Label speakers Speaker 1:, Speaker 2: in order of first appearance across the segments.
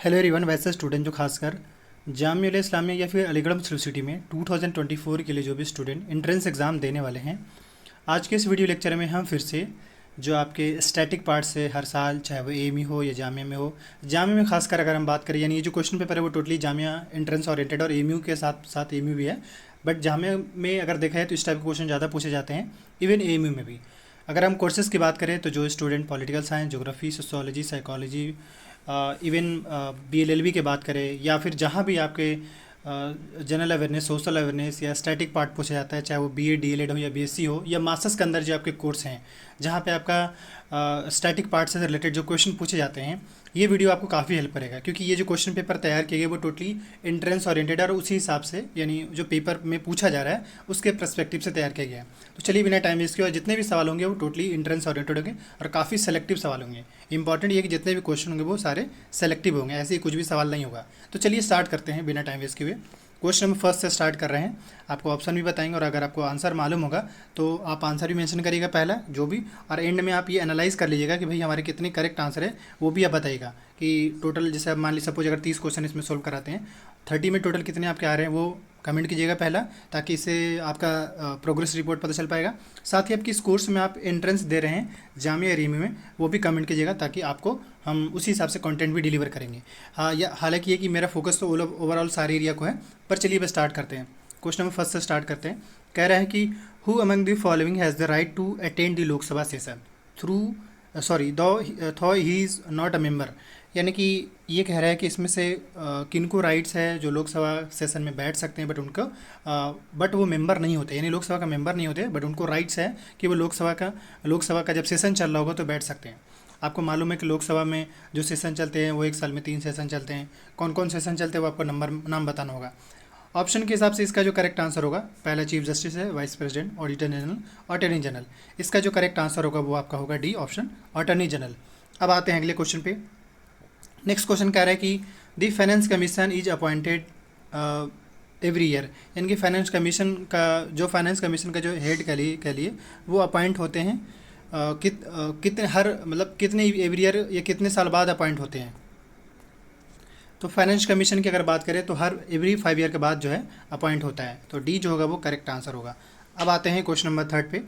Speaker 1: Hello everyone. वैसे student जो खासकर जामिया इस्लामिया या फिर अलीगढ़ मुस्लिम सिटी में 2024 के लिए जो भी स्टूडेंट एंट्रेंस एग्ज़ाम देने वाले हैं, आज के इस वीडियो लेक्चर में हम फिर से जो आपके स्टैटिक पार्ट से हर साल, चाहे वो एएमयू हो या जामिया में हो, जामिया में खासकर अगर हम बात करें, यानी ये जो क्वेश्चन पेपर है वो टोटली जामिया एंट्रेंस ओरिएंटेड और एएमयू के साथ साथ एएमयू भी है। बट जामिया में अगर देखा है तो इस टाइप के क्वेश्चन ज़्यादा पूछे जाते हैं, इवन एएमयू में भी। अगर हम कोर्सेज़ की बात करें तो जो student political science, geography, sociology, psychology, even BLLB की बात करें या फिर जहाँ भी आपके जनरल अवेयरनेस, सोशल अवेयरनेस या स्टैटिक पार्ट पूछा जाता है, चाहे वो बीए डीएलएड हो या बीएससी हो या मास्टर्स के अंदर जो आपके कोर्स हैं जहाँ पे आपका स्टैटिक पार्ट से रिलेटेड जो क्वेश्चन पूछे जाते हैं, ये वीडियो आपको काफ़ी हेल्प करेगा। क्योंकि ये जो क्वेश्चन पेपर तैयार किए गए वो टोटली एंट्रेंस ओरिएंटेड और उसी हिसाब से, यानी जो पेपर में पूछा जा रहा है उसके पर्सपेक्टिव से तैयार किया गया है। तो चलिए बिना टाइम वेस्ट किए, और जितने भी सवाल होंगे वो टोटली एंट्रेंस ओरिएंटेड होंगे और काफ़ी सेलेक्टिव सवाल होंगे। इंपॉर्टेंट ये है कि जितने भी क्वेश्चन होंगे वो सारे सेलेक्टिव होंगे, ऐसे ही कुछ भी सवाल नहीं होगा। तो चलिए स्टार्ट करते हैं बिना टाइम वेस्ट किए। क्वेश्चन नंबर फर्स्ट से स्टार्ट कर रहे हैं। आपको ऑप्शन भी बताएंगे और अगर आपको आंसर मालूम होगा तो आप आंसर भी मेंशन करिएगा पहला जो भी, और एंड में आप ये एनालाइज कर लीजिएगा कि भाई हमारे कितने करेक्ट आंसर है, वो भी आप बताइएगा कि टोटल, जैसे आप मान लीजिए सपोज अगर 30 क्वेश्चन इसमें सोल्व कराते हैं, 30 में टोटल कितने आपके आ रहे हैं वो कमेंट कीजिएगा पहला, ताकि इससे आपका प्रोग्रेस रिपोर्ट पता चल पाएगा। साथ ही आपकी इस कोर्स में आप एंट्रेंस दे रहे हैं जामिया एएमयू में, वो भी कमेंट कीजिएगा ताकि आपको हम उसी हिसाब से कंटेंट भी डिलीवर करेंगे। हाँ, या हालांकि ये कि मेरा फोकस तो ओवरऑल सारे एरिया को है, पर चलिए बस स्टार्ट करते हैं। क्वेश्चन नंबर फर्स्ट से स्टार्ट करते हैं। कह रहा है कि who among the following has the right to attend the Lok Sabha session through though he is not a member. यानी कि ये कह रहा है कि इसमें से किनको राइट्स है जो लोकसभा सेशन में बैठ सकते हैं, बट वो मेंबर नहीं होते, यानी लोकसभा का मेंबर नहीं होते, बट उनको राइट्स है कि वो लोकसभा का जब सेशन चल रहा होगा तो बैठ सकते हैं। आपको मालूम है कि लोकसभा में जो सेशन चलते हैं वो एक साल में 3 सेशन चलते हैं। कौन कौन सेशन चलते हैं वो आपको नाम बताना होगा। ऑप्शन के हिसाब से इसका जो करेक्ट आंसर होगा, पहला चीफ जस्टिस है, vice president, auditor general, attorney general. इसका जो करेक्ट आंसर होगा वो आपका होगा डी ऑप्शन, अटॉर्नी जनरल। अब आते हैं अगले क्वेश्चन पे। नेक्स्ट क्वेश्चन कह रहा है कि the finance commission is appointed every year. यानी कि फाइनेंस कमीशन का जो हेड कह लिए वो अपॉइंट होते हैं कितने कितने एवरी ईयर या कितने साल बाद अपॉइंट होते हैं। तो फाइनेंस कमीशन की अगर बात करें तो हर एवरी 5 ईयर के बाद जो है अपॉइंट होता है, तो डी जो होगा वो करेक्ट आंसर होगा। अब आते हैं क्वेश्चन नंबर थर्ड पे।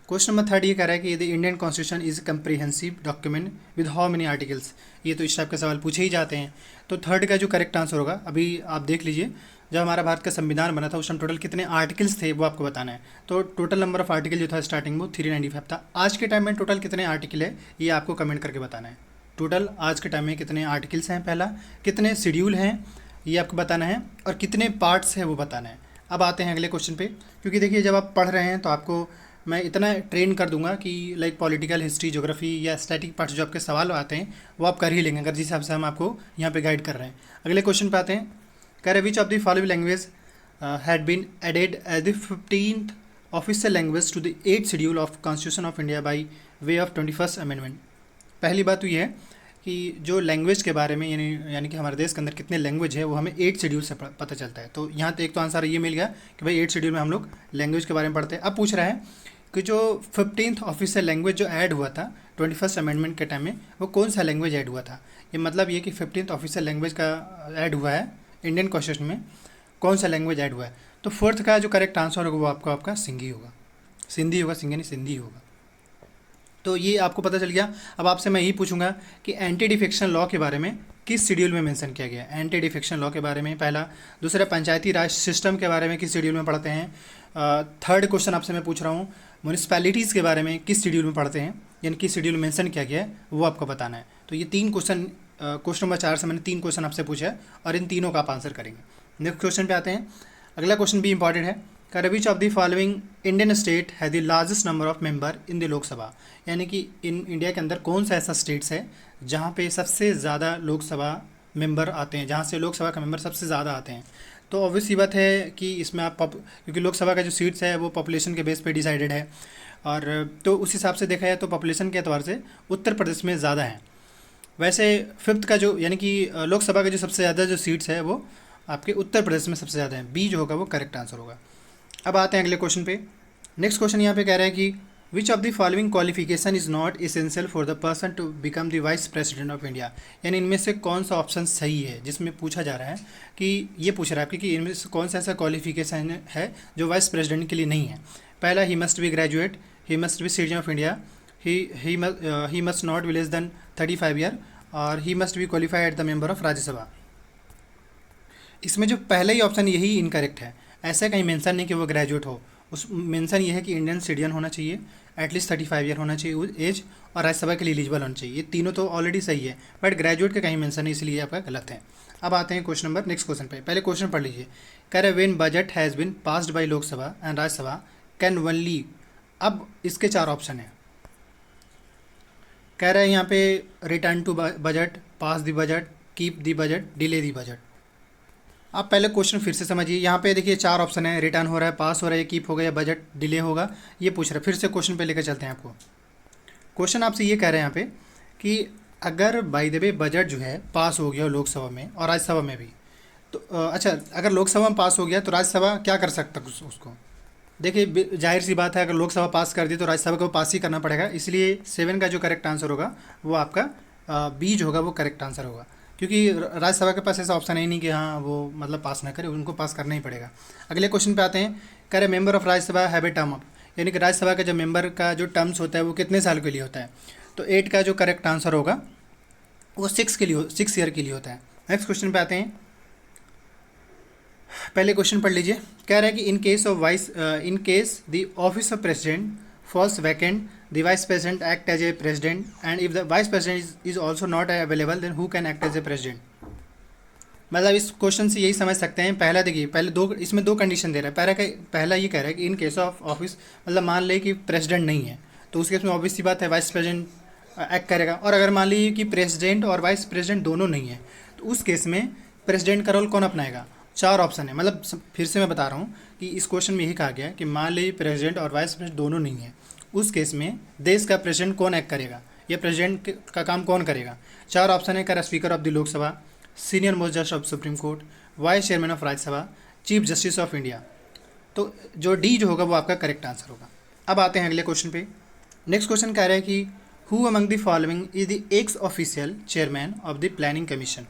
Speaker 1: क्वेश्चन नंबर थर्ड ये कह रहा है कि the Indian constitution is comprehensive document with how many articles. ये तो इस टाइप के सवाल पूछे ही जाते हैं। तो थर्ड का जो करेक्ट आंसर होगा, अभी आप देख लीजिए, जब हमारा भारत का संविधान बना था उस टाइम टोटल कितने आर्टिकल्स थे वो आपको बताना है। तो टोटल नंबर ऑफ आर्टिकल जो था स्टार्टिंग वो 395 था। आज के टाइम में टोटल कितने आर्टिकल है ये आपको कमेंट करके बताना है। टोटल आज के टाइम में कितने आर्टिकल्स हैं, पहला कितने शेड्यूल हैं ये आपको बताना है, और कितने पार्ट्स हैं वो बताना है। अब आते हैं अगले क्वेश्चन पे। क्योंकि देखिए जब आप पढ़ रहे हैं तो आपको मैं इतना ट्रेन कर दूंगा कि लाइक पॉलिटिकल, हिस्ट्री, ज्योग्राफी या स्टैटिक पार्ट्स जो आपके सवाल आते हैं वो आप कर ही लेंगे, अगर जिस हिसाब से हम आपको यहाँ पे गाइड कर रहे हैं। अगले क्वेश्चन पे आते हैं। कह रहे which of the following language had been added as the 15th official language to the 8th schedule of constitution of India by way of 21st amendment. पहली बात तो ये है कि जो लैंग्वेज के बारे में, यानी कि हमारे देश के अंदर कितने लैंग्वेज है वो हमें 8 शेड्यूल से पता चलता है। तो यहाँ तो एक तो आंसर ये मिल गया कि भाई 8 शेड्यूल में हम लोग लैंग्वेज के बारे में पढ़ते हैं। अब पूछ रहा है कि जो 15th ऑफिशियल लैंग्वेज जो ऐड हुआ था 21st अमेंडमेंट के टाइम में, वो कौन सा लैंग्वेज ऐड हुआ था। ये मतलब ये कि 15th ऑफिशियल लैंग्वेज का ऐड हुआ है इंडियन कॉन्स्टिट्यूशन में, कौन सा लैंग्वेज ऐड हुआ है। तो फोर्थ का जो करेक्ट आंसर होगा वो आपका सिंधी होगा, सिंधी होगा। तो ये आपको पता चल गया। अब आपसे मैं यही पूछूंगा कि एंटी डिफेक्शन लॉ के बारे में किस शेड्यूल में मेंशन किया गया है। एंटी डिफेक्शन लॉ के बारे में पहला। दूसरा, पंचायती राज सिस्टम के बारे में किस शेड्यूल में पढ़ते हैं। थर्ड क्वेश्चन आपसे मैं पूछ रहा हूँ म्यूनिसिपैलिटीज़ के बारे में किस शेड्यूल में पढ़ते हैं, यानी किस शेड्यूल में मेंशन किया गया है वो आपको बताना है। तो ये 3 क्वेश्चन, क्वेश्चन नंबर 4 से मैंने 3 क्वेश्चन आपसे पूछा है और इन तीनों का आप आंसर करेंगे। नेक्स्ट क्वेश्चन पे आते हैं। अगला क्वेश्चन भी इंपॉर्टेंट है। Which of the following Indian state है the largest number of member in the Lok Sabha. यानी कि इन इंडिया के अंदर कौन सा ऐसा स्टेट्स है जहाँ पे सबसे ज़्यादा लोकसभा मेंबर आते हैं, जहाँ से लोकसभा का मेंबर सबसे ज़्यादा आते हैं। तो ऑब्वियस सी बात है कि इसमें आप क्योंकि लोकसभा का जो सीट्स है वो पॉपुलेशन के बेस पे डिसाइडेड है, और तो उस हिसाब से देखा जाए तो पॉपुलेशन के एतबार से उत्तर प्रदेश में ज़्यादा है। वैसे फिफ्थ का जो, यानी कि लोकसभा का जो सबसे ज़्यादा जो सीट्स है वो आपके उत्तर प्रदेश में सबसे ज़्यादा है। बी जो होगा वो करेक्ट आंसर होगा। अब आते हैं अगले क्वेश्चन पे। नेक्स्ट क्वेश्चन यहाँ पे कह रहा है कि which of the following qualification is not essential for the person to become the vice president of India. यानी इनमें से कौन सा ऑप्शन सही है, जिसमें पूछा जा रहा है कि ये पूछ रहा है कि इनमें से कौन सा ऐसा क्वालिफिकेशन है जो वाइस प्रेसिडेंट के लिए नहीं है। पहला, he must be graduate, he must be citizen of India, he must not be less than 35 year, और he must be qualified at the member of Rajya Sabha. इसमें जो पहला ही ऑप्शन यही इनकरेक्ट है। ऐसा कहीं मेंशन नहीं कि वो ग्रेजुएट हो, उस मेंशन ये है कि इंडियन सिटीजन होना चाहिए, एटलीस्ट 35 ईयर होना चाहिए एज, और राज्यसभा के लिए एलिजिबल होना चाहिए। ये तीनों तो ऑलरेडी सही है, बट ग्रेजुएट का कहीं मेंशन है, इसलिए आपका गलत है। अब आते हैं क्वेश्चन नंबर नेक्स्ट क्वेश्चन पे। पहले क्वेश्चन पढ़ लीजिए। कह रहे when budget has been passed by Lok Sabha and Rajya Sabha can only. अब इसके 4 ऑप्शन है। कह रहा है यहाँ पे return to budget, pass the budget, keep the budget, delay the budget. आप पहले क्वेश्चन फिर से समझिए। यहाँ पे देखिए 4 ऑप्शन है, रिटर्न हो रहा है, पास हो रहा है, कीप होगा या बजट डिले होगा, ये पूछ रहा है। फिर से क्वेश्चन पे लेकर चलते हैं आपको। क्वेश्चन आपसे ये कह रहे हैं यहाँ पे कि अगर बाय द वे बजट जो है पास हो गया लोकसभा में और राज्यसभा में भी, तो अच्छा, अगर लोकसभा में पास हो गया तो राज्यसभा क्या कर सकता है उसको। देखिए जाहिर सी बात है, अगर लोकसभा पास कर दी तो राज्यसभा को पास ही करना पड़ेगा, इसलिए 7 का जो करेक्ट आंसर होगा वो आपका बी जो होगा वो करेक्ट आंसर होगा। क्योंकि राज्यसभा के पास ऐसा ऑप्शन है नहीं कि हाँ वो मतलब पास ना करे, उनको पास करना ही पड़ेगा। अगले क्वेश्चन पे आते हैं। कह रहे member of Rajya Sabha have a term of, यानी कि राज्यसभा का जो मेंबर का जो टर्म्स होता है वो कितने साल के लिए होता है। तो 8 का जो करेक्ट आंसर होगा वो 6 ईयर के लिए होता है। नेक्स्ट क्वेश्चन पे आते हैं। पहले क्वेश्चन पढ़ लीजिए। कह रहा है कि in case the office of president falls vacant, the vice president act as a president, and if the vice president is also not available, then who can act as a president। मतलब इस question से यही समझ सकते हैं। पहला देखिए, पहले इसमें दो कंडीशन दे रहा है। पहला ये कह रहा है कि इन केस ऑफ ऑफिस, मतलब मान ले कि प्रेसिडेंट नहीं है तो उस केस में ऑब्वियस सी बात है वाइस प्रेसिडेंट एक्ट करेगा। और अगर मान लीजिए कि प्रेसिडेंट और वाइस प्रेसिडेंट दोनों नहीं है तो उस केस में प्रेसिडेंट का रोल कौन अपनाएगा। 4 ऑप्शन है। मतलब फिर से मैं बता रहा हूँ कि इस क्वेश्चन में यही कहा गया है कि मान लीजिए प्रेसिडेंट और वाइस प्रेसिडेंट दोनों नहीं है, उस केस में देश का प्रेसिडेंट कौन एक्ट करेगा, ये प्रेसिडेंट का काम कौन करेगा। 4 ऑप्शन है। कह रहा speaker of the Lok Sabha, senior most जज of supreme court, vice chairman of Rajya Sabha, chief justice of India. तो जो डी जो होगा वो आपका करेक्ट आंसर होगा। अब आते हैं अगले क्वेश्चन पे। नेक्स्ट क्वेश्चन कह रहा है कि who among the following is the x official chairman of the planning commission.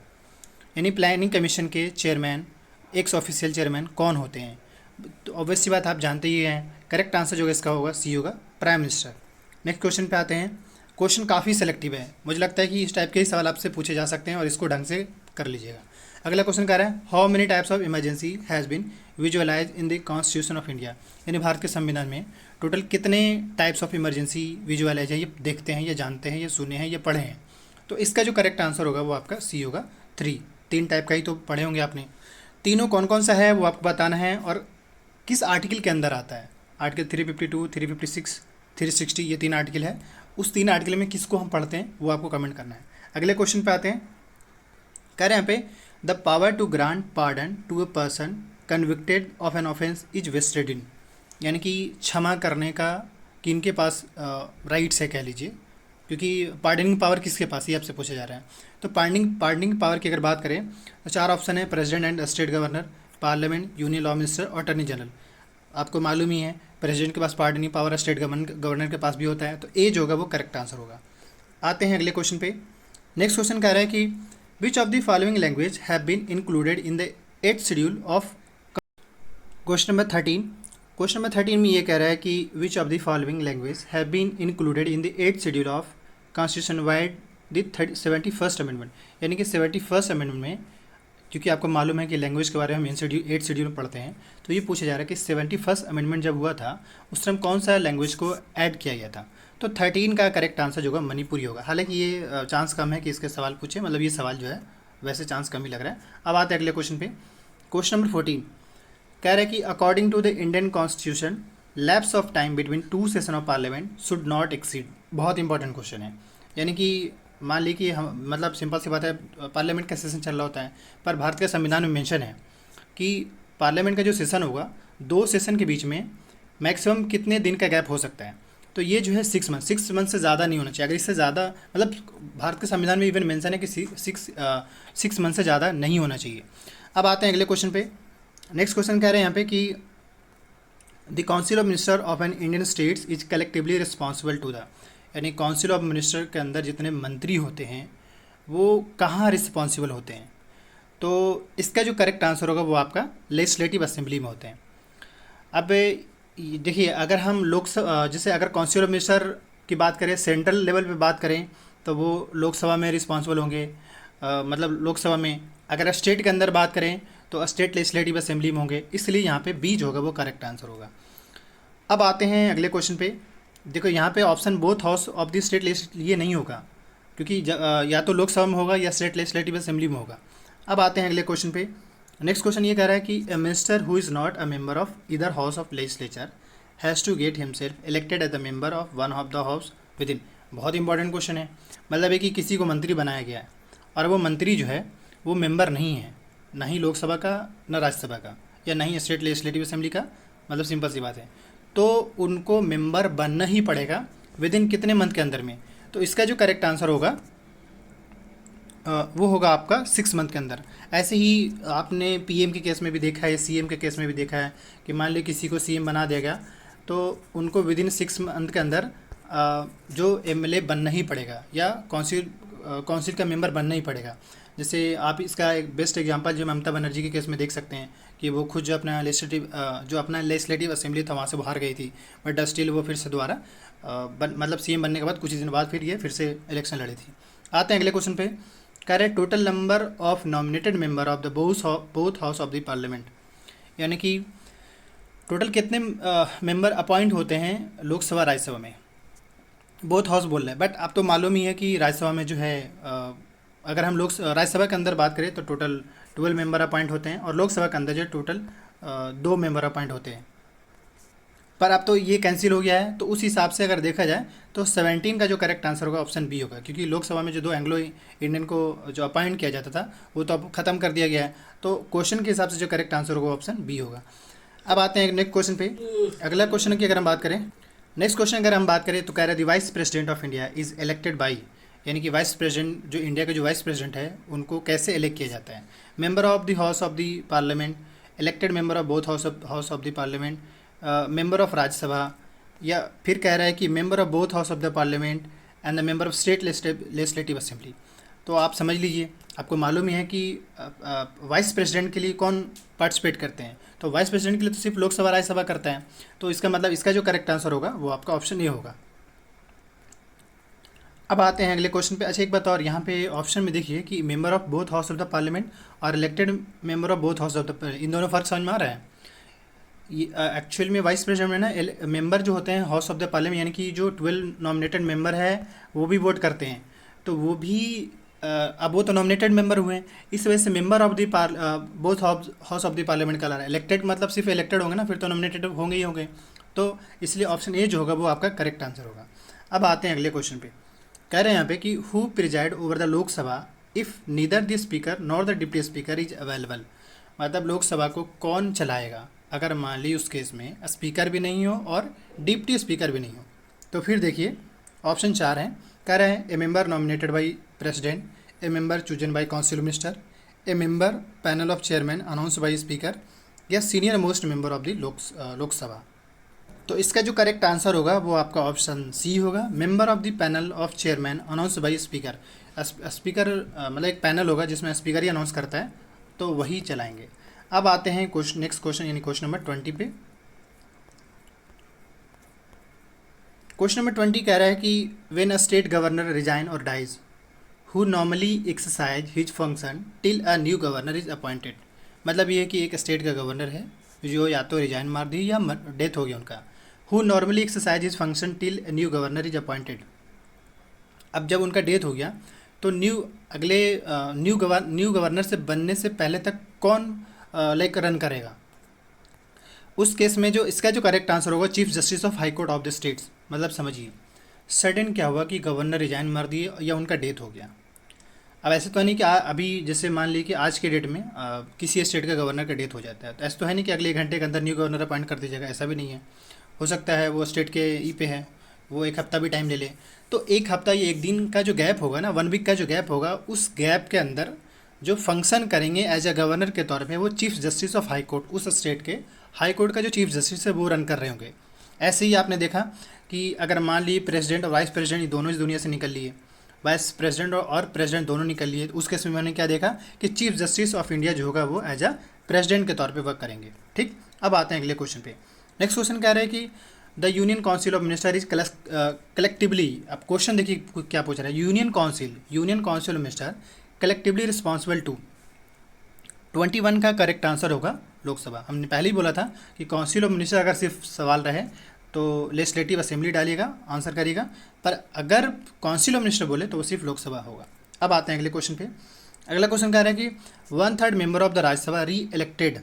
Speaker 1: यानी प्लानिंग कमीशन के चेयरमैन, एक्स ऑफिशियल चेयरमैन कौन होते हैं। तो ऑब्वियस सी बात आप जानते ही हैं, करेक्ट आंसर जो होगा इसका होगा सी होगा, प्राइम मिनिस्टर। नेक्स्ट क्वेश्चन पे आते हैं। क्वेश्चन काफ़ी सेलेक्टिव है, मुझे लगता है कि इस टाइप के ही सवाल आपसे पूछे जा सकते हैं और इसको ढंग से कर लीजिएगा। अगला क्वेश्चन कह रहा है how many types of emergency has been visualised in the constitution of India. यानी भारत के संविधान में टोटल कितने टाइप्स ऑफ इमरजेंसी विजुअलाइज है, ये देखते हैं, ये जानते हैं, ये सुने हैं, ये पढ़े हैं। तो इसका जो करेक्ट आंसर होगा वो आपका सी होगा 3। 3 टाइप का ही तो पढ़े होंगे आपने। तीनों कौन कौन सा है वो आपको बताना है और किस आर्टिकल के अंदर आता है। आर्टिकल 352, 356, 360, ये 3 आर्टिकल है। उस 3 आर्टिकल में किसको हम पढ़ते हैं वो आपको कमेंट करना है। अगले क्वेश्चन पे आते हैं। कह रहे हैं यहाँ पे the power to grant pardon to a person convicted of an offence is vested in. यानी कि क्षमा करने का किनके पास राइट्स है कह लीजिए, क्योंकि पार्डनिंग पावर किसके पास ये आपसे पूछा जा रहा है। तो पार्डनिंग पावर की अगर बात करें तो 4 ऑप्शन है, president and state governor, parliament, union law minister और अटॉर्नी जनरल। आपको मालूम ही है प्रेसिडेंट के पास पार्डनिंग पावर, स्टेट गवर्नर के पास भी होता है, तो ए जो होगा वो करेक्ट आंसर होगा। आते हैं अगले क्वेश्चन पे। नेक्स्ट क्वेश्चन कह रहा है कि which of the following language have been included in the 8th schedule of. Question number 13। Question number 13 में ये कह रहा है कि which of the following language have been included in the 8th schedule of constitution vide the 71st amendment. यानी कि 71st amendment में, क्योंकि आपको मालूम है कि लैंग्वेज के बारे में हम इन 8 शेड्यूल में पढ़ते हैं, तो ये पूछा जा रहा है कि 71st अमेंडमेंट जब हुआ था उस टाइम कौन सा लैंग्वेज को ऐड किया गया था। तो 13 का करेक्ट आंसर जो होगा मणिपुरी होगा। हालांकि ये चांस कम है कि इसके सवाल पूछे, मतलब ये सवाल जो है वैसे चांस कम ही लग रहा है। अब आते हैं अगले क्वेश्चन पे। क्वेश्चन नंबर 14 कह रहा है कि according to the Indian constitution lapse of time between 2 session of parliament should not exceed. बहुत इंपॉर्टेंट क्वेश्चन है। यानी कि मान ली कि हम, मतलब सिंपल सी बात है, पार्लियामेंट का सेशन चल रहा होता है, पर भारत के संविधान में मेंशन है कि पार्लियामेंट का जो सेशन होगा 2 सेशन के बीच में मैक्सिमम कितने दिन का गैप हो सकता है। तो ये जो है 6 मंथ से ज़्यादा नहीं होना चाहिए। अगर इससे ज़्यादा, मतलब भारत के संविधान में इवन मेंशन है कि 6 मंथ से ज़्यादा नहीं होना चाहिए। अब आते हैं अगले क्वेश्चन पे। नेक्स्ट क्वेश्चन कह रहे हैं यहाँ पे कि the council of minister of an Indian states is collectively responsible to the, यानी काउंसिल ऑफ मिनिस्टर के अंदर जितने मंत्री होते हैं वो कहाँ रिस्पॉन्सिबल होते हैं। तो इसका जो करेक्ट आंसर होगा वो आपका लेजिस्लेटिव असेंबली में होते हैं। अब देखिए, अगर हम लोकसभा जैसे अगर काउंसिल ऑफ मिनिस्टर की बात करें, सेंट्रल लेवल पे बात करें, तो वो लोकसभा में रिस्पॉन्सिबल होंगे, मतलब लोकसभा में। अगर स्टेट के अंदर बात करें तो स्टेट लेजिस्लेटिव असेंबली में होंगे, इसलिए यहाँ पे बी जो होगा वो करेक्ट आंसर होगा। अब आते हैं अगले क्वेश्चन पे। देखो यहाँ पे option both house of the state ये नहीं होगा, क्योंकि या तो लोकसभा में होगा या स्टेट लेजिस्लेटिव असेंबली में होगा। अब आते हैं अगले क्वेश्चन पे। नेक्स्ट क्वेश्चन ये कह रहा है कि a minister who is not a member of either house of legislature has to get himself elected as the member of one of the house within. बहुत इंपॉर्टेंट क्वेश्चन है। मतलब है कि किसी को मंत्री बनाया गया है और वो मंत्री जो है वो मेंबर नहीं है, ना ही लोकसभा का ना राज्यसभा का या ना ही स्टेट लेजिस्लेटिव असेंबली का, मतलब सिंपल सी बात है। तो उनको मेंबर बनना ही पड़ेगा विद इन कितने मंथ के अंदर में। तो इसका जो करेक्ट आंसर होगा वो होगा आपका 6 मंथ के अंदर। ऐसे ही आपने पीएम के केस में भी देखा है, सीएम के केस में भी देखा है कि मान लीजिए किसी को सीएम बना दिया गया तो उनको विद इन 6 मंथ के अंदर जो एमएलए बनना ही पड़ेगा या काउंसिल का मेंबर बनना ही पड़ेगा। जैसे आप इसका एक बेस्ट एग्जांपल जो ममता बनर्जी के केस में देख सकते हैं कि वो खुद जो अपना लेजिस्लेटिव असेंबली था वहाँ से बाहर गई थी, बट स्टिल वो फिर से दोबारा मतलब सीएम बनने के बाद कुछ ही दिन बाद फिर ये फिर से इलेक्शन लड़ी थी। आते हैं अगले क्वेश्चन पे। कह रहे total number of nominated member of the both house of the parliament, यानी कि टोटल कितने मेंबर अपॉइंट होते हैं लोकसभा राज्यसभा में। बोथ हाउस बोल रहे हैं, बट अब तो मालूम ही है कि राज्यसभा में जो है अगर हम राज्यसभा के अंदर बात करें तो टोटल 12 मेंबर अपॉइंट होते हैं और लोकसभा के अंदर जो टोटल 2 मेंबर अपॉइंट होते हैं। पर अब तो ये कैंसिल हो गया है, तो उस हिसाब से अगर देखा जाए तो 17 का जो करेक्ट आंसर होगा ऑप्शन बी होगा, क्योंकि लोकसभा में जो 2 एंग्लो इंडियन को जो अपॉइंट किया जाता था वो तो अब ख़त्म कर दिया गया है। तो क्वेश्चन के हिसाब से जो करेक्ट आंसर होगा ऑप्शन बी होगा। अब आते हैं नेक्स्ट क्वेश्चन पे। अगला क्वेश्चन की अगर हम बात करें, नेक्स्ट क्वेश्चन अगर हम बात करें तो कह रहे हैं the vice president of India is elected by, यानी कि वाइस प्रेसिडेंट जो इंडिया के जो वाइस प्रेसिडेंट है उनको कैसे इलेक्ट किया जाता है। Member of the house of the parliament, elected member of both house of the parliament, member of Rajya Sabha, या फिर कह रहा है कि member of both house of the parliament and the member of state legislative assembly. तो आप समझ लीजिए, आपको मालूम ही है कि वाइस प्रेसिडेंट के लिए कौन पार्टिसिपेट करते हैं। तो वाइस प्रेसिडेंट के लिए तो सिर्फ लोकसभा राज्यसभा करता है। तो इसका मतलब इसका जो करेक्ट आंसर होगा वो आपका ऑप्शन ए होगा। अब आते हैं अगले क्वेश्चन पे। अच्छा एक बात और, यहाँ पे ऑप्शन में देखिए कि member of both house of the parliament और elected member of both house of the, इन दोनों फर्क समझ में आ रहा है। ये एक्चुअल में वाइस प्रेसिडेंट में ना मेंबर जो होते हैं हाउस ऑफ द पार्लियामेंट, यानी कि जो 12 नॉमिनेटेड मेंबर है वो भी वोट करते हैं। तो वो भी अब वो तो नॉमिनेटेड मेंबर हुए हैं, इस वजह से member of the both house of the parliament का ला रहा है। इलेक्टेड मतलब सिर्फ इलेक्टेड होंगे ना, फिर तो नॉमिनेटेड होंगे ही होंगे। तो इसलिए ऑप्शन ए जो होगा वो आपका करेक्ट आंसर होगा। अब आते हैं अगले क्वेश्चन पे। कह रहे हैं यहाँ पे कि who preside over the Lok Sabha if neither the speaker nor the deputy speaker is available. मतलब लोकसभा को कौन चलाएगा अगर मान ली उस केस में स्पीकर भी नहीं हो और डिप्टी स्पीकर भी नहीं हो। तो फिर देखिए ऑप्शन 4 हैं। कह रहे हैं a member nominated by president, a member chosen by council minister, a member panel of chairman announce by speaker, या senior most member of the Lok Sabha. तो इसका जो करेक्ट आंसर होगा वो आपका ऑप्शन सी होगा, member of the panel of chairman announce by speaker. Speaker मतलब एक पैनल होगा जिसमें स्पीकर ही अनाउंस करता है, तो वही चलाएंगे। अब आते हैं नेक्स्ट क्वेश्चन, यानी क्वेश्चन नंबर 20 पे। क्वेश्चन नंबर 20 कह रहा है कि when a state governor resign और dies who normally exercise his function till a new governor is appointed. मतलब ये है कि एक स्टेट का गवर्नर है जो या तो रिजाइन मार दी या डेथ हो गया उनका। Who normally exercise his function till a new governor is appointed. अब जब उनका डेथ हो गया तो न्यू गवर्नर से बनने से पहले तक कौन लाइक रन करेगा। उस केस में जो इसका जो करेक्ट आंसर होगा chief justice of high court of the states. मतलब समझिए सडन क्या हुआ कि गवर्नर रिजाइन मार दिए या उनका डेथ हो गया। अब ऐसे तो है नहीं कि अभी जैसे मान लीजिए कि आज के डेट में किसी स्टेट का गवर्नर का डेथ हो जाता है, तो ऐसा तो है नहीं कि अगले 1 घंटे के अंदर न्यू गवर्नर अपॉइंट कर दीजिएगा, ऐसा भी नहीं है। हो सकता है वो स्टेट के पे है, वो 1 हफ्ता भी टाइम ले ले। तो 1 हफ्ता या 1 दिन का जो गैप होगा ना, 1 वीक का जो गैप होगा, उस गैप के अंदर जो फंक्शन करेंगे एज ए गवर्नर के तौर पे वो chief justice of high court उस स्टेट के हाई कोर्ट का जो चीफ जस्टिस है वो रन कर रहे होंगे। ऐसे ही आपने देखा कि अगर मान ली प्रेसिडेंट और वाइस प्रेसिडेंट ये दोनों इस दुनिया से निकल लिए, वाइस प्रेसिडेंट और प्रेसिडेंट दोनों निकल लिए, तो उस केस में मैंने क्या देखा कि चीफ जस्टिस ऑफ इंडिया जो होगा वो एज अ प्रेसिडेंट के तौर पे वर्क करेंगे। ठीक, अब आते हैं अगले क्वेश्चन पे। नेक्स्ट क्वेश्चन कह रहा है कि the union council of minister is collectively, अब क्वेश्चन देखिए क्या पूछ रहा है, union council of minister collectively responsible to 21 का करेक्ट आंसर होगा लोकसभा। हमने पहले ही बोला था कि काउंसिल ऑफ मिनिस्टर अगर सिर्फ सवाल रहे तो लेजिस्लेटिव असेंबली डालिएगा, आंसर करिएगा, पर अगर काउंसिल ऑफ मिनिस्टर बोले तो वो सिर्फ लोकसभा होगा। अब आते हैं अगले क्वेश्चन पे। अगला क्वेश्चन कह रहा है कि 1/3 मेंबर ऑफ द राज्यसभा री elected,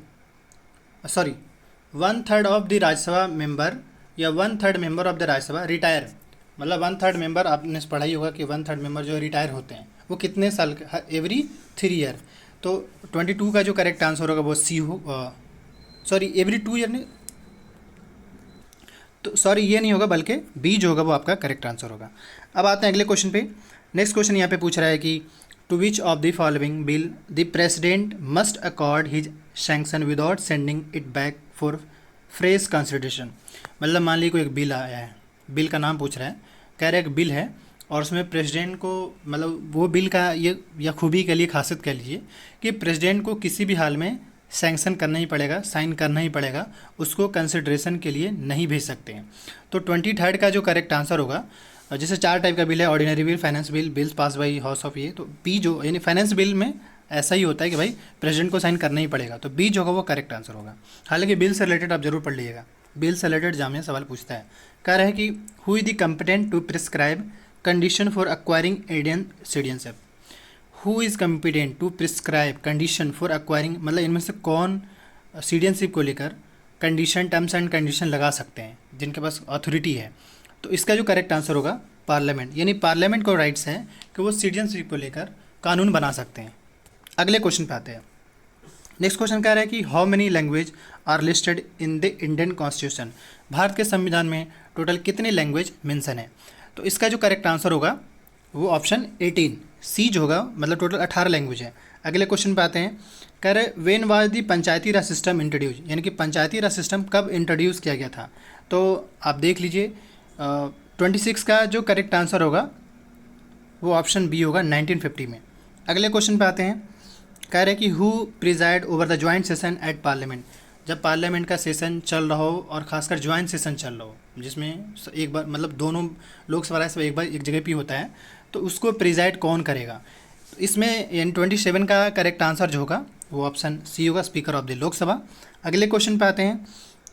Speaker 1: sorry 1/3 of the Rajya Sabha member या 1/3 member of the Rajya Sabha retire, मतलब 1/3 मेंबर आपने पढ़ा ही होगा कि 1/3 मेंबर जो रिटायर होते हैं वो कितने साल, एवरी 3 ईयर। तो 22 का जो करेक्ट आंसर होगा वो सी हो, सॉरी एवरी 2 ईयर नहीं, तो सॉरी ये नहीं होगा बल्कि बी जो होगा वो आपका करेक्ट आंसर होगा। अब आते हैं अगले क्वेश्चन पे। नेक्स्ट क्वेश्चन यहाँ पे पूछ रहा है कि to which of the following bill the president must accord his sanction without sending it back for fresh consideration. मतलब मान लीजिए कोई एक बिल आया है, बिल का नाम पूछ रहा है, कह रहा है एक बिल है और उसमें प्रेसिडेंट को, मतलब वो बिल का ये या खूबी के लिए खासियत कह लीजिए कि प्रेसिडेंट को किसी भी हाल में सैंक्शन करना ही पड़ेगा, साइन करना ही पड़ेगा, उसको कंसिडरेशन के लिए नहीं भेज सकते हैं। तो 23 का जो करेक्ट आंसर होगा, जैसे 4 टाइप का बिल है, ordinary bill, finance bill, bills pass by house of, ये तो बी जो यानी फाइनेंस बिल में ऐसा ही होता है कि भाई प्रेसिडेंट को साइन करना ही पड़ेगा, तो बी जो होगा वो करेक्ट आंसर होगा। हालांकि बिल से रिलेटेड आप जरूर पढ़ लीजिएगा, बिल से रिलेटेड जामिया सवाल पूछता है। कह रहा है कि who is the competent to prescribe condition for acquiring Indian citizenship. Who is competent to prescribe condition for acquiring, मतलब इनमें से कौन सिटीजनशिप को लेकर कंडीशन, टर्म्स एंड कंडीशन लगा सकते हैं, जिनके पास अथॉरिटी है। तो इसका जो करेक्ट आंसर होगा पार्लियामेंट, यानी पार्लियामेंट को राइट्स है कि वो सिटीजनशिप को लेकर कानून बना सकते हैं। अगले क्वेश्चन पे आते हैं। नेक्स्ट क्वेश्चन कह रहा है कि how many language are listed in the Indian constitution. Bharat के संविधान में टोटल कितने लैंग्वेज मेंशन है। तो इसका जो करेक्ट आंसर होगा वो ऑप्शन 18 सी जो होगा, मतलब टोटल 18 लैंग्वेज है। अगले क्वेश्चन पे आते हैं। कह रहे when was the Panchayati Raj system introduce, यानी कि पंचायती राज सिस्टम कब इंट्रोड्यूस किया गया था। तो आप देख लीजिए 26 का जो करेक्ट आंसर होगा वो ऑप्शन बी होगा 1950 में। अगले क्वेश्चन पे आते हैं। कह रहे कि who preside over the joint session at parliament, जब पार्लियामेंट का सेशन चल रहा हो और खासकर ज्वाइंट सेशन चल रहा हो, जिसमें एक बार मतलब दोनों लोकसभा राज्यसभा एक बार एक जगह पे होता है, तो उसको प्रिजाइड कौन करेगा। तो इसमें यानी 27 का करेक्ट आंसर जो होगा वो ऑप्शन सी होगा, स्पीकर ऑफ द लोकसभा। अगले क्वेश्चन पे आते हैं।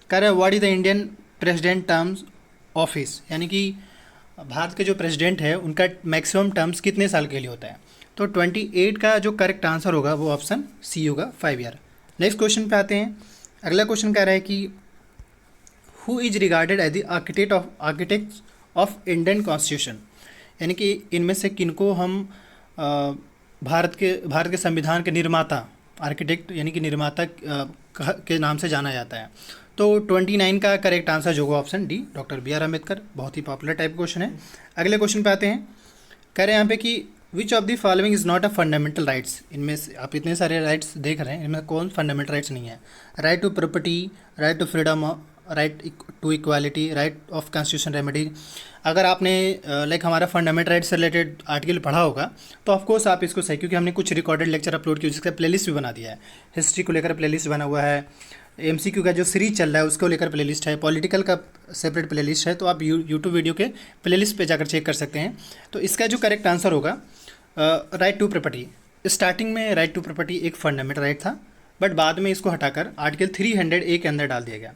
Speaker 1: कह रहे what is the Indian president terms office, यानी कि भारत के जो प्रेसिडेंट है उनका मैक्सिमम टर्म्स कितने साल के लिए होता है। तो 28 का जो करेक्ट आंसर होगा वो ऑप्शन सी होगा, 5 ईयर। नेक्स्ट क्वेश्चन पे आते हैं। अगला क्वेश्चन कह रहा है कि who is regarded as the architect of Indian constitution, यानी कि इनमें से किनको हम भारत के संविधान के निर्माता, आर्किटेक्ट यानी कि निर्माता के नाम से जाना जाता है। तो 29 का करेक्ट आंसर जो होगा option D, doctor B R Ambedkar. बहुत ही पॉपुलर टाइप क्वेश्चन है। अगले क्वेश्चन पे आते हैं। कह रहे हैं यहाँ पे कि which of the following is not a fundamental rights, इनमें से आप इतने सारे राइट्स देख रहे हैं, इनमें कौन फंडामेंटल राइट्स नहीं है। Right to property, right to freedom, right to equality, right of constitution remedy. अगर आपने लाइक हमारा फंडामेंटल राइट्स से रिलेटेड आर्टिकल पढ़ा होगा तो ऑफकोर्स आप इसको सही, क्योंकि हमने कुछ रिकॉर्डेड लेक्चर अपलोड किया जिसका प्लेलिस्ट भी बना दिया है। हिस्ट्री को लेकर प्लेलिस्ट बना हुआ है, एमसीक्यू का जो सीरीज चल रहा है उसको लेकर प्लेलिस्ट है, पॉलिटिकल का सेपरेट प्लेलिस्ट है, तो आप यूट्यूब वीडियो के प्लेलिस्ट पे जाकर चेक कर सकते हैं। तो इसका जो करेक्ट आंसर होगा राइट टू प्रॉपर्टी। स्टार्टिंग में राइट टू प्रॉपर्टी एक फंडामेंटल राइट था, बट बाद में इसको हटाकर आर्टिकल 300A के अंदर डाल दिया गया।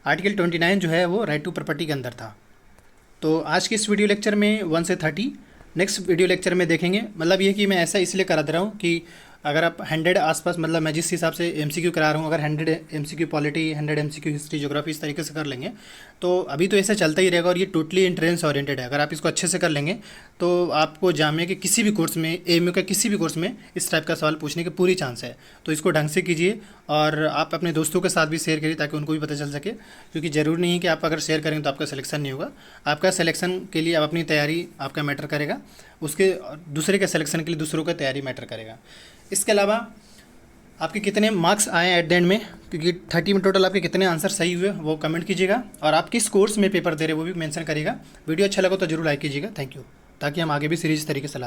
Speaker 1: आर्टिकल 29 जो है वो राइट टू प्रॉपर्टी के अंदर था। तो आज के इस वीडियो लेक्चर में 1 से 30 नेक्स्ट वीडियो लेक्चर में देखेंगे। मतलब ये कि मैं ऐसा इसलिए करा दे रहा हूँ कि अगर आप 100 आसपास, मतलब मैं जिस हिसाब से एमसीक्यू करा रहा हूँ, अगर 100 MCQ polity, 100 MCQ history geography इस तरीके से कर लेंगे तो अभी तो ऐसा चलता ही रहेगा और ये टोटली एंट्रेंस ओरिएंटेड है। अगर आप इसको अच्छे से कर लेंगे तो आपको जामिया के किसी भी कोर्स में, एएमयू के किसी भी कोर्स में इस टाइप का सवाल पूछने की पूरी चांस है। तो इसको ढंग से कीजिए और आप अपने दोस्तों के साथ भी शेयर करिए ताकि उनको भी पता चल सके, क्योंकि ज़रूरी नहीं है कि आप अगर शेयर करेंगे तो आपका सिलेक्शन नहीं होगा। आपका सिलेक्शन के लिए आप अपनी तैयारी आपका मैटर करेगा, उसके दूसरे के सिलेक्शन के लिए दूसरों का तैयारी मैटर करेगा। इसके अलावा आपके कितने मार्क्स आए एट द एंड में, क्योंकि 30 में टोटल आपके कितने आंसर सही हुए वो कमेंट कीजिएगा, और आप किस कोर्स में पेपर दे रहे हैं वो भी मेंशन करिएगा। वीडियो अच्छा लगा तो जरूर लाइक कीजिएगा। थैंक यू, ताकि हम आगे भी सीरीज तरीके से लाते